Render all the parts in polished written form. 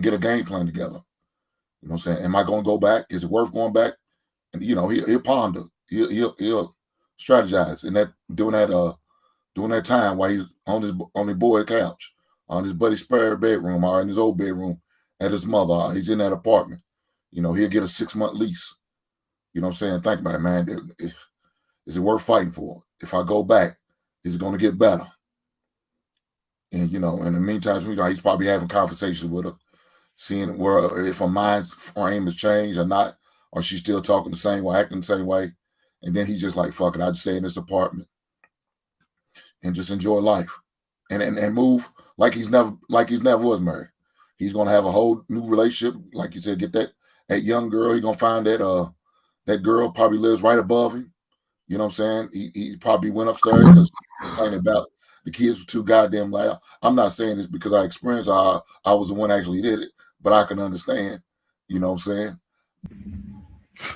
get a game plan together. You know what I'm saying? Am I going to go back? Is it worth going back? And he'll ponder. He'll strategize and during that time while he's on the boy couch, on his buddy's spare bedroom or in his old bedroom at his mother. He's in that apartment. He'll get a 6-month lease. You know what I'm saying? Think about it, man. Is it worth fighting for? If I go back, is it going to get better? And, in the meantime, he's probably having conversations with her, seeing where if her mind frame has changed or not, or she's still talking the same way, acting the same way. And then he's just like, fuck it, I'll just stay in this apartment and just enjoy life and move like he's never was married. He's going to have a whole new relationship. Like you said, get that young girl. He's going to find that girl probably lives right above him. You know what I'm saying? He probably went upstairs because he's complaining about the kids were too goddamn loud. I'm not saying this because I experienced I was the one that actually did it, but I can understand. You know what I'm saying?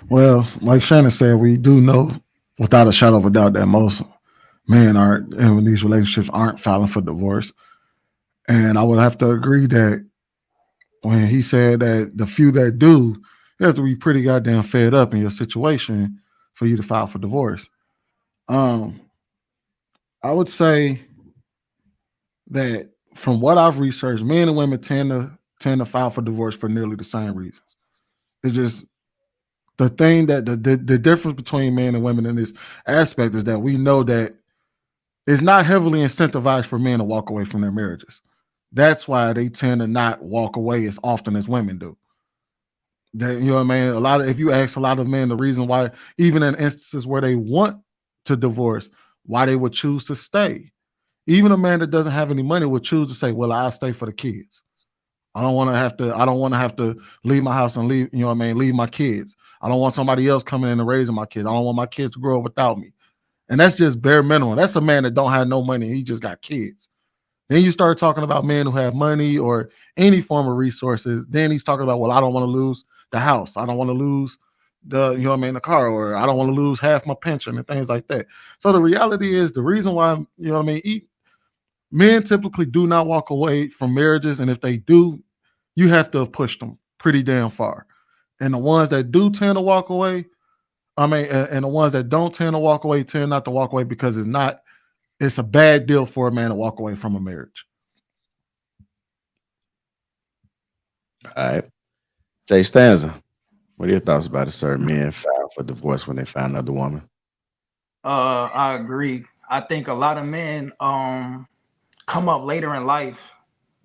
Well, like Shannon said, we do know without a shadow of a doubt that most men aren't in these relationships aren't filing for divorce. And I would have to agree that when he said that the few that do, you have to be pretty goddamn fed up in your situation for you to file for divorce. Um, I would say that from what I've researched, men and women tend to file for divorce for nearly the same reasons. It's just the thing that the difference between men and women in this aspect is that we know that it's not heavily incentivized for men to walk away from their marriages. That's why they tend to not walk away as often as women do. You know what I mean? If you ask a lot of men the reason why, even in instances where they want to divorce, why they would choose to stay. Even a man that doesn't have any money would choose to say, "Well, I'll stay for the kids. I don't want to have to. I don't want to have to leave my house and leave. You know what I mean? Leave my kids. I don't want somebody else coming in and raising my kids. I don't want my kids to grow up without me." And that's just bare minimum. That's a man that don't have no money. He just got kids. Then you start talking about men who have money or any form of resources. Then he's talking about, well, I don't want to lose the house. I don't want to lose the car, or I don't want to lose half my pension and things like that. So the reality is the reason why, men typically do not walk away from marriages. And if they do, you have to have pushed them pretty damn far. And the ones that do tend to walk away, and the ones that don't tend to walk away tend not to walk away because it's a bad deal for a man to walk away from a marriage. All right. Jay Stanza, what are your thoughts about it, sir? Men file for divorce when they find another woman? I agree. I think a lot of men come up later in life.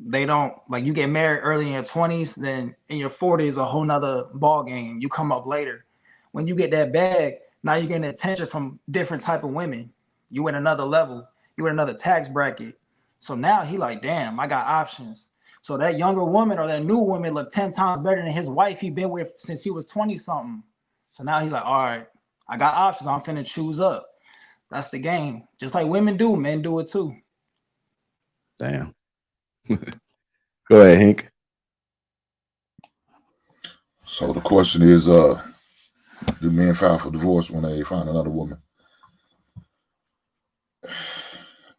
They don't, like, you get married early in your 20s, then in your 40s, a whole nother ball game. You come up later. When you get that bag, now you're getting attention from different type of women. You in another level. You in another tax bracket. So now he like, damn, I got options. So that younger woman or that new woman look 10 times better than his wife he been with since he was 20 something. So now he's like, all right, I got options. I'm finna choose up. That's the game. Just like women do, men do it too. Damn. Go ahead, Hank. So the question is, do men file for divorce when they find another woman?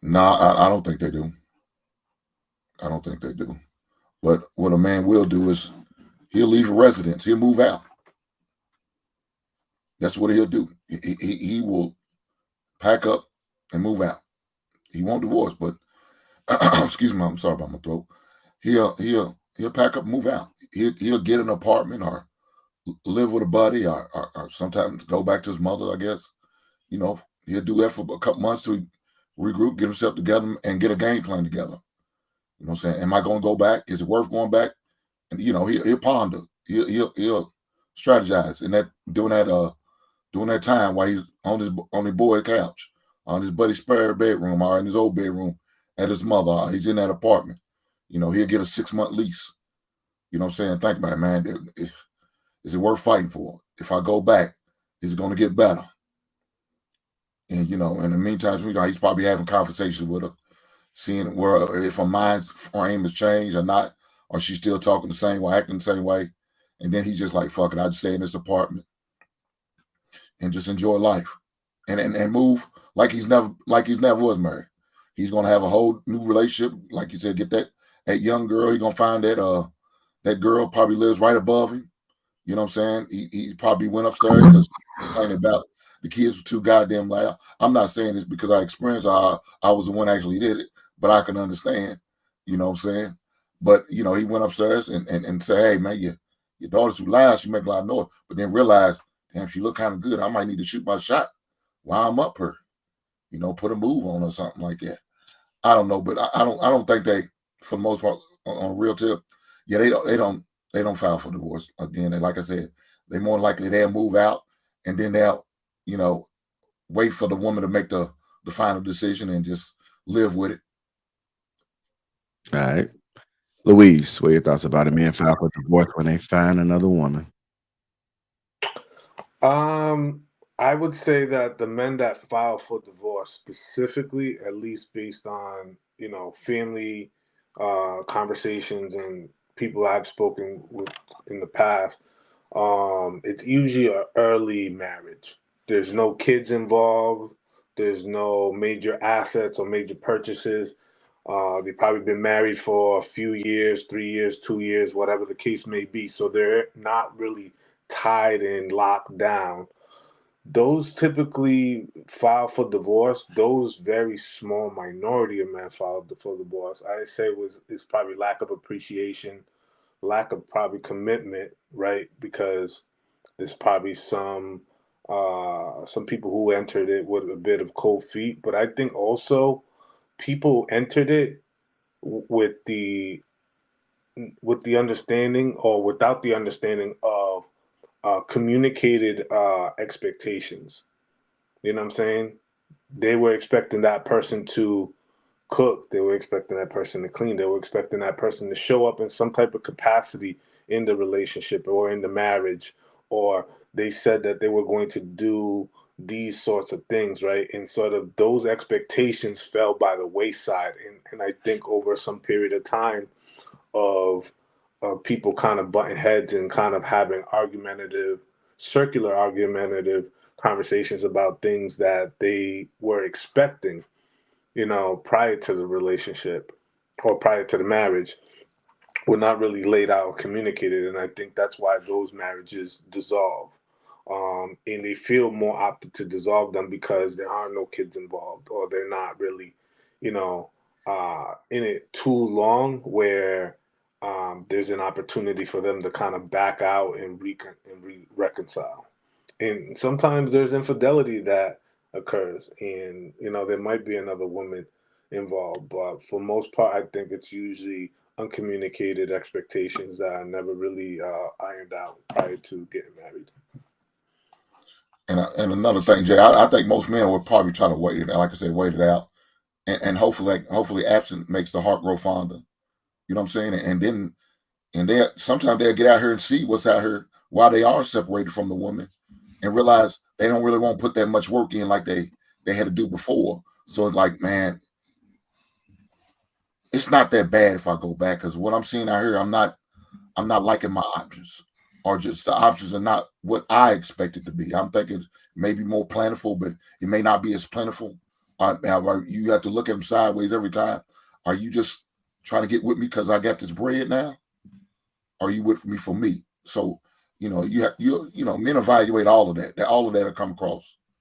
No, I don't think they do. I don't think they do. But what a man will do is he'll leave a residence. He'll move out. That's what he'll do. He will pack up and move out. He won't divorce, but excuse me, I'm sorry about my throat. He'll pack up and move out. He'll get an apartment or live with a buddy or sometimes go back to his mother, I guess. He'll do that for a couple months to regroup, get himself together, and get a game plan together. You know what I'm saying? Am I going to go back? Is it worth going back? And he'll ponder. He'll strategize, and during that time while he's on the boy couch, on his buddy's spare bedroom or in his old bedroom at his mother, he's in that apartment. He'll get a 6-month lease. You know what I'm saying? Think about it, man. Is it worth fighting for? If I go back, is it going to get better? And in the meantime, he's probably having conversations with her, seeing where if her mind frame has changed or not, or she's still talking the same way, acting the same way. And then he's just like, fuck it, I'll just stay in this apartment and just enjoy life and move like he's never was married. He's gonna have a whole new relationship, like you said, get that young girl. He's gonna find that that girl probably lives right above him. You know what I'm saying? He probably went upstairs because complaining about the kids were too goddamn loud. I'm not saying this because I experienced I was the one actually did it, but I can understand. You know what I'm saying? But he went upstairs and said, "Hey man, your daughter's too loud. She make a lot of noise." But then realized, damn, she look kind of good. I might need to shoot my shot while I'm up her. Put a move on or something like that. I don't know, but I don't think they, for the most part, on a real tip, yeah, they don't file for divorce. Again, like I said, they more likely they'll move out and then they'll, wait for the woman to make the final decision and just live with it. All right. Louise, what are your thoughts about it? Men file for divorce when they find another woman. I would say that the men that file for divorce specifically, at least based on, family conversations and people I've spoken with in the past, it's usually an early marriage. There's no kids involved. There's no major assets or major purchases. They've probably been married for a few years, 3 years, 2 years, whatever the case may be. So they're not really tied and locked down. Those typically file for divorce. Those very small minority of men file for divorce. I say is probably lack of appreciation, lack of probably commitment, right? Because there's probably some people who entered it with a bit of cold feet, but I think also people entered it with the understanding or without the understanding of communicated expectations. You know what I'm saying? They were expecting that person to cook. They were expecting that person to clean. They were expecting that person to show up in some type of capacity in the relationship or in the marriage. Or they said that they were going to do these sorts of things, right? And sort of those expectations fell by the wayside. And I think over some period of time of people kind of butting heads and kind of having circular argumentative conversations about things that they were expecting, prior to the relationship or prior to the marriage, were not really laid out or communicated. And I think that's why those marriages dissolve. And they feel more opted to dissolve them because there are no kids involved or they're not really, in it too long where there's an opportunity for them to kind of back out and reconcile. And sometimes there's infidelity that occurs, and there might be another woman involved, but for most part, I think it's usually uncommunicated expectations that are never really ironed out prior to getting married. And another thing, Jay, I think most men would probably try to wait it, like I said, wait it out, and hopefully absent makes the heart grow fonder. You know what I'm saying? And they sometimes they'll get out here and see what's out here while they are separated from the woman, and realize they don't really want to put that much work in like they had to do before. So it's like, man, it's not that bad if I go back, because what I'm seeing out here, I'm not liking my options, or just the options are not what I expect it to be. I'm thinking maybe more plentiful, but it may not be as plentiful. Now you have to look at them sideways every time. Are you just trying to get with me because I got this bread now? Are you with me for me? So, men evaluate all of that. All of that will come across.